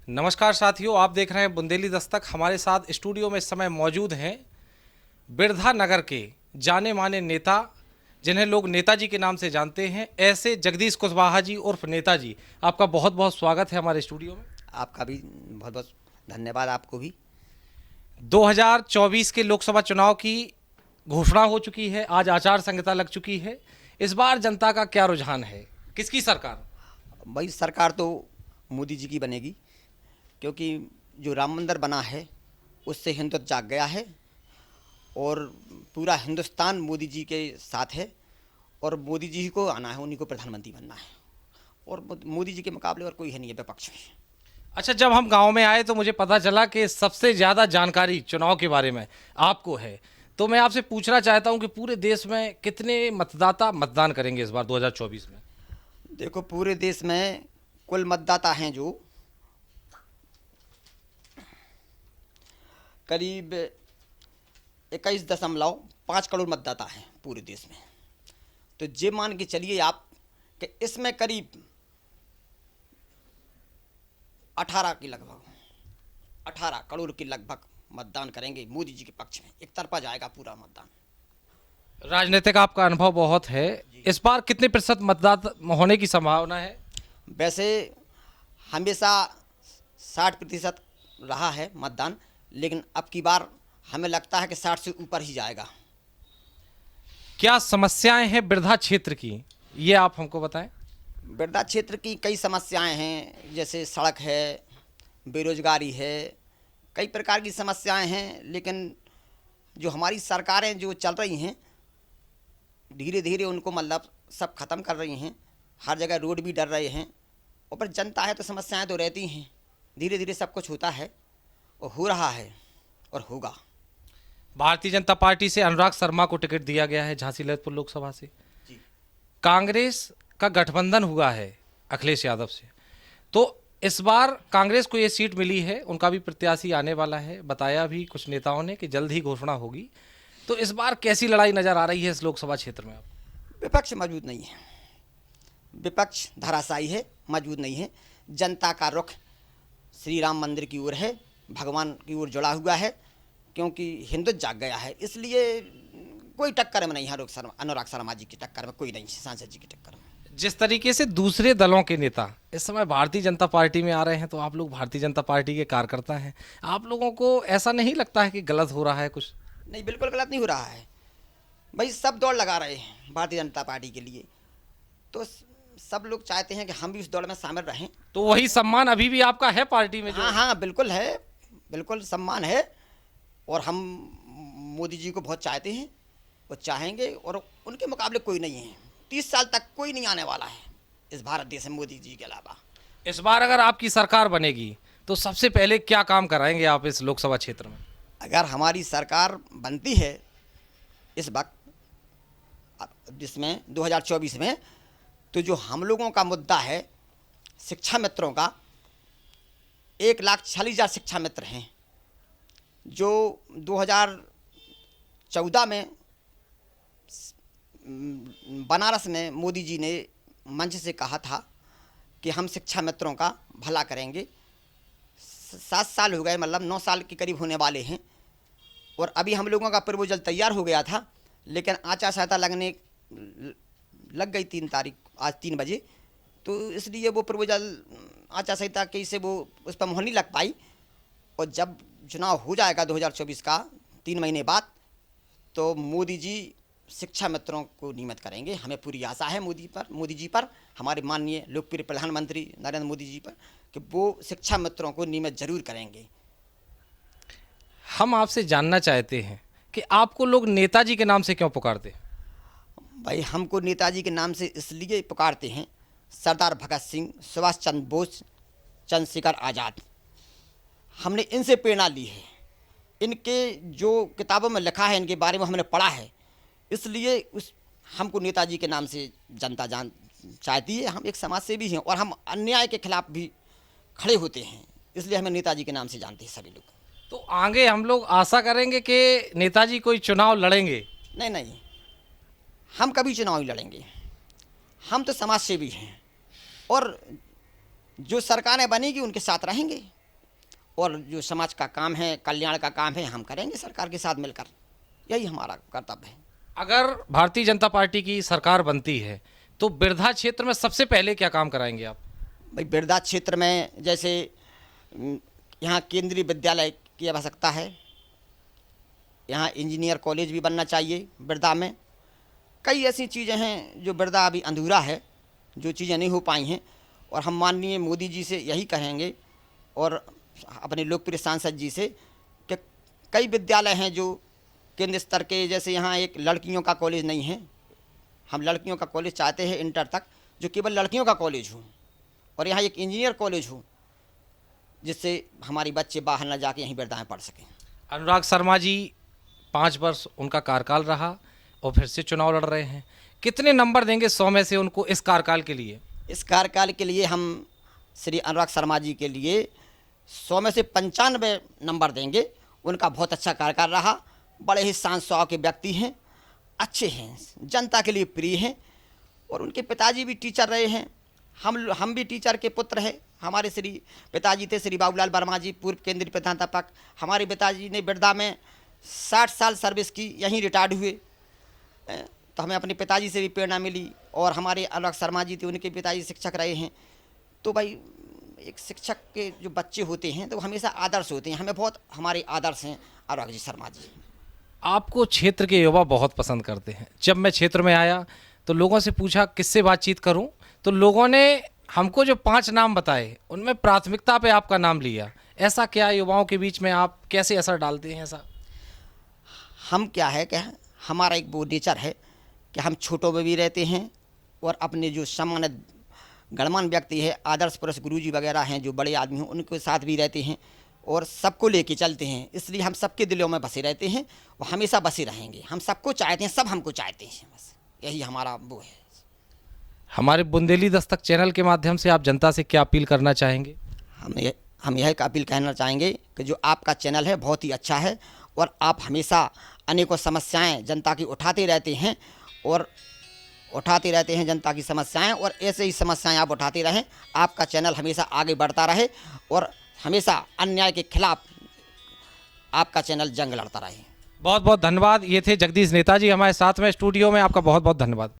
नमस्कार साथियों, आप देख रहे हैं बुंदेली दस्तक। हमारे साथ स्टूडियो में इस समय मौजूद हैं बिरधा नगर के जाने माने नेता, जिन्हें लोग नेताजी के नाम से जानते हैं, ऐसे जगदीश कुशवाहा जी उर्फ नेताजी। आपका बहुत बहुत स्वागत है हमारे स्टूडियो में। आपका भी बहुत बहुत धन्यवाद। आपको भी। 2024 के लोकसभा चुनाव की घोषणा हो चुकी है, आज आचार संहिता लग चुकी है। इस बार जनता का क्या रुझान है, किसकी सरकार? भाई सरकार तो मोदी जी की बनेगी, क्योंकि जो राम मंदिर बना है उससे हिंदुत्व जाग गया है और पूरा हिंदुस्तान मोदी जी के साथ है और मोदी जी को आना है, उन्हीं को प्रधानमंत्री बनना है और मोदी जी के मुकाबले और कोई है नहीं है विपक्ष में। अच्छा, जब हम गांव में आए तो मुझे पता चला कि सबसे ज़्यादा जानकारी चुनाव के बारे में आपको है। तो मैं आपसे पूछना चाहता हूं कि पूरे देश में कितने मतदाता मतदान करेंगे इस बार 2024 में? देखो, पूरे देश में कुल मतदाता हैं जो करीब 21.5 करोड़ मतदाता हैं पूरे देश में। तो ये मान के चलिए आप कि इसमें करीब 18 करोड़ के लगभग मतदान करेंगे मोदी जी के पक्ष में। एक तरफा जाएगा पूरा मतदान। राजनीतिक आपका अनुभव बहुत है, इस बार कितने प्रतिशत मतदान होने की संभावना है? वैसे हमेशा 60% रहा है मतदान, लेकिन अब की बार हमें लगता है कि 60 से ऊपर ही जाएगा। क्या समस्याएं हैं बिरधा क्षेत्र की, ये आप हमको बताएं। बिरधा क्षेत्र की कई समस्याएं हैं, जैसे सड़क है, बेरोजगारी है, कई प्रकार की समस्याएं हैं। लेकिन जो हमारी सरकारें जो चल रही हैं धीरे धीरे उनको मतलब सब ख़त्म कर रही हैं। हर जगह रोड भी डर रहे हैं, और पर जनता है तो समस्याएं तो रहती हैं। धीरे धीरे सब कुछ होता है और हो रहा है और होगा। भारतीय जनता पार्टी से अनुराग शर्मा को टिकट दिया गया है झांसी ललितपुर लोकसभा से। जी। कांग्रेस का गठबंधन हुआ है अखिलेश यादव से, तो इस बार कांग्रेस को ये सीट मिली है, उनका भी प्रत्याशी आने वाला है। बताया भी कुछ नेताओं ने कि जल्द ही घोषणा होगी। तो इस बार कैसी लड़ाई नजर आ रही है इस लोकसभा क्षेत्र में? विपक्ष मौजूद नहीं है, विपक्ष धराशायी है, मौजूद नहीं है। जनता का रुख श्री राम मंदिर की ओर है, भगवान की ओर जुड़ा हुआ है, क्योंकि हिंदुत्व जाग गया है। इसलिए कोई टक्कर में नहीं है। अनुराग शर्मा जी की टक्कर में कोई नहीं है, सांसद जी की टक्कर में। जिस तरीके से दूसरे दलों के नेता इस समय भारतीय जनता पार्टी में आ रहे हैं, तो आप लोग भारतीय जनता पार्टी के कार्यकर्ता हैं, आप लोगों को ऐसा नहीं लगता है कि गलत हो रहा है कुछ? नहीं, बिल्कुल गलत नहीं हो रहा है भाई। सब दौड़ लगा रहे हैं भारतीय जनता पार्टी के लिए, तो सब लोग चाहते हैं कि हम भी उस दौड़ में शामिल रहें। तो वही सम्मान अभी भी आपका है पार्टी में? जो हाँ हाँ, बिल्कुल है, बिल्कुल सम्मान है। और हम मोदी जी को बहुत चाहते हैं, वो चाहेंगे, और उनके मुकाबले कोई नहीं है। 30 साल तक कोई नहीं आने वाला है इस भारत देश में मोदी जी के अलावा। इस बार अगर आपकी सरकार बनेगी तो सबसे पहले क्या काम कराएंगे आप इस लोकसभा क्षेत्र में? अगर हमारी सरकार बनती है इस वक्त, जिसमें 2024 में, तो जो हम लोगों का मुद्दा है शिक्षा मित्रों का, 1,40,000 शिक्षा मित्र हैं जो 2014 में बनारस में मोदी जी ने मंच से कहा था कि हम शिक्षा मित्रों का भला करेंगे। 7 साल हो गए, मतलब 9 साल के करीब होने वाले हैं, और अभी हम लोगों का प्रपोजल तैयार हो गया था, लेकिन आचार संहिता लग गई 3 तारीख, आज 3 बजे। तो इसलिए वो प्रपोजल आचार संहिता के से वो उस पर मुहर नहीं लग पाई। और जब चुनाव हो जाएगा 2024 का 3 महीने बाद, तो मोदी जी शिक्षा मित्रों को नियमित करेंगे। हमें पूरी आशा है मोदी जी पर, हमारे माननीय लोकप्रिय प्रधानमंत्री नरेंद्र मोदी जी पर, कि वो शिक्षा मित्रों को नियमित जरूर करेंगे। हम आपसे जानना चाहते हैं कि आपको लोग नेताजी के नाम से क्यों पुकारते हैं? भाई, हमको नेताजी के नाम से इसलिए पुकारते हैं, सरदार भगत सिंह, सुभाष चंद्र बोस, चंद्रशेखर आज़ाद, हमने इनसे प्रेरणा ली है। इनके जो किताबों में लिखा है, इनके बारे में हमने पढ़ा है, इसलिए हमको नेताजी के नाम से जनता जान चाहती है। हम एक समाज सेवी हैं और हम अन्याय के खिलाफ भी खड़े होते हैं, इसलिए हमें नेताजी के नाम से जानते हैं सभी लोग। तो आगे हम लोग आशा करेंगे कि नेताजी कोई चुनाव लड़ेंगे? नहीं नहीं, हम कभी चुनाव नहीं लड़ेंगे। हम तो समाज सेवी हैं और जो सरकारें बनेगी उनके साथ रहेंगे। और जो समाज का काम है, कल्याण का काम है, हम करेंगे सरकार के साथ मिलकर। यही हमारा कर्तव्य है। अगर भारतीय जनता पार्टी की सरकार बनती है तो बिरधा क्षेत्र में सबसे पहले क्या काम कराएंगे आप? भाई बिरधा क्षेत्र में जैसे यहाँ केंद्रीय विद्यालय की आवश्यकता है, यहाँ इंजीनियर कॉलेज भी बनना चाहिए बिरधा में। कई ऐसी चीज़ें हैं जो बिरधा अभी अधूरा है, जो चीज़ें नहीं हो पाई हैं, और हम माननीय मोदी जी से यही कहेंगे और अपने लोकप्रिय सांसद जी से कि कई विद्यालय हैं जो केंद्र स्तर के, जैसे यहाँ एक लड़कियों का कॉलेज नहीं है, हम लड़कियों का कॉलेज चाहते हैं इंटर तक, जो केवल लड़कियों का कॉलेज हो, और यहाँ एक इंजीनियर कॉलेज हो जिससे हमारे बच्चे बाहर न जाके यहीं बिरधा में पढ़ सकें। अनुराग शर्मा जी 5 वर्ष उनका कार्यकाल रहा और फिर से चुनाव लड़ रहे हैं, कितने नंबर देंगे 100 में से उनको इस कार्यकाल के लिए? इस कार्यकाल के लिए हम श्री अनुराग शर्मा जी के लिए 100 में से 95 नंबर देंगे। उनका बहुत अच्छा कार्यकाल रहा, बड़े ही शांत स्वभाव के व्यक्ति हैं, अच्छे हैं, जनता के लिए प्रिय हैं, और उनके पिताजी भी टीचर रहे हैं, हम भी टीचर के पुत्र हैं। हमारे श्री पिताजी थे श्री बाबूलाल वर्मा जी, पूर्व केंद्रीय प्राध्यापक। हमारे पिताजी ने बिरधा में 60 साल सर्विस की, यहीं रिटायर्ड हुए, तो हमें अपने पिताजी से भी प्रेरणा मिली। और हमारे अनुराग शर्मा जी थे, उनके पिताजी शिक्षक रहे हैं। तो भाई एक शिक्षक के जो बच्चे होते हैं तो वो हमेशा आदर्श होते हैं, हमें बहुत हमारे आदर्श हैं अनुराग जी शर्मा जी। आपको क्षेत्र के युवा बहुत पसंद करते हैं। जब मैं क्षेत्र में आया तो लोगों से पूछा किससे बातचीत करूं, तो लोगों ने हमको जो 5 नाम बताए उनमें प्राथमिकता पे आपका नाम लिया। ऐसा क्या युवाओं के बीच में आप कैसे असर डालते हैं ऐसा? हम क्या है कि हमारा एक वो नेचर है कि हम छोटों में भी रहते हैं, और अपने जो सम्मानित गणमान्य व्यक्ति है, आदर्श पुरुष गुरुजी वगैरह हैं, जो बड़े आदमी हैं, उनके साथ भी रहते हैं और सबको लेके चलते हैं। इसलिए हम सबके दिलों में बसे रहते हैं और हमेशा बसे रहेंगे। हम सबको चाहते हैं, सब हमको चाहते हैं, बस यही हमारा वो है। हमारे बुंदेली दस्तक चैनल के माध्यम से आप जनता से क्या अपील करना चाहेंगे? हम यह अपील कहना चाहेंगे कि जो आपका चैनल है बहुत ही अच्छा है, और आप हमेशा अनेकों समस्याएं जनता की उठाते रहते हैं, और उठाते रहते हैं जनता की समस्याएं, और ऐसे ही समस्याएं आप उठाते रहें। आपका चैनल हमेशा आगे बढ़ता रहे और हमेशा अन्याय के खिलाफ आपका चैनल जंग लड़ता रहे। बहुत बहुत धन्यवाद। ये थे जगदीश नेताजी हमारे साथ में स्टूडियो में। आपका बहुत बहुत धन्यवाद।